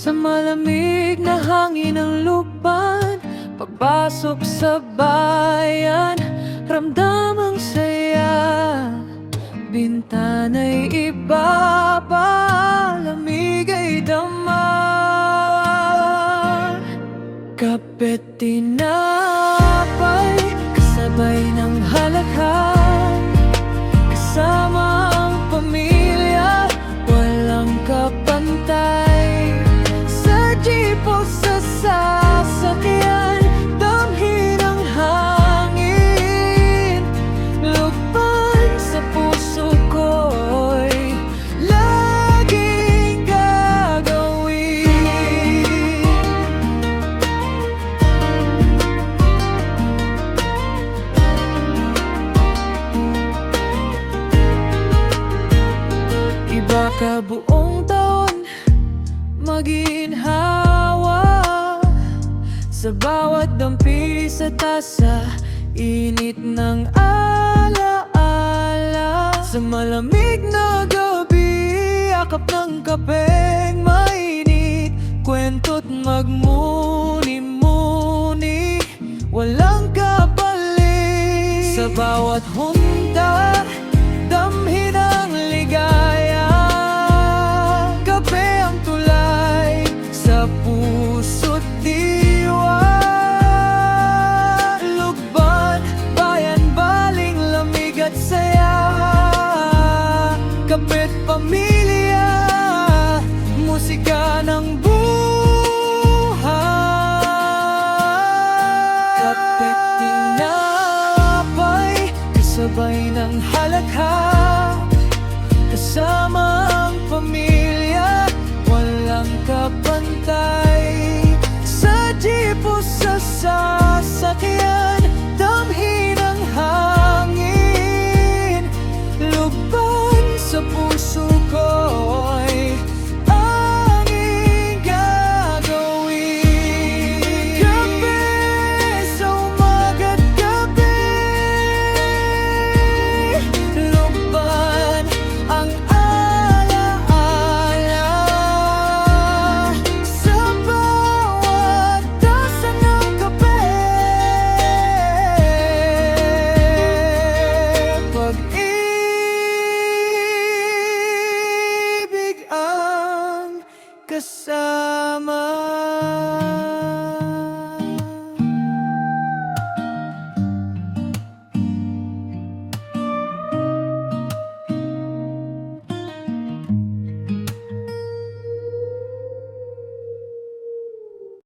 Sa malamig na hangin ng lukban, pagpasok sa bayan, ramdam ang saya. Bintana'y ibaba, lamig ay dama. Kape't tinapay, kasabay ng halakhan, kasama ang pamilya, walang kapantay. Sa jeep o sa sasakyan, damhin ang hangin, lukban sa puso ko'y laging gagawin. Iba ka buong taon, maginhawa sa bawat dampi sa tasa, init ng alaala. Sa malamig na gabi, akap ng kapeng mainit, kwento't magmuni-muni, walang kapalit. Sa bawat hunta, damhin ang ligaya, kape ang tulay sa puso't diwa. Lukban, bayan, baling, lamig at saya, kape't pamilya, musika ng buhay. Kape't tinapay, kasabay ng halakha, kasama ang pamilya, walang kapantay. Sa jeep o sa sasakyan, damhin ang hangin, lukban sa puso ko'y anging gagawin. Kape sa umaga't gabi, lukban ang alaala. Sa bawat tasa ng kape, pag-ibig ang kasama.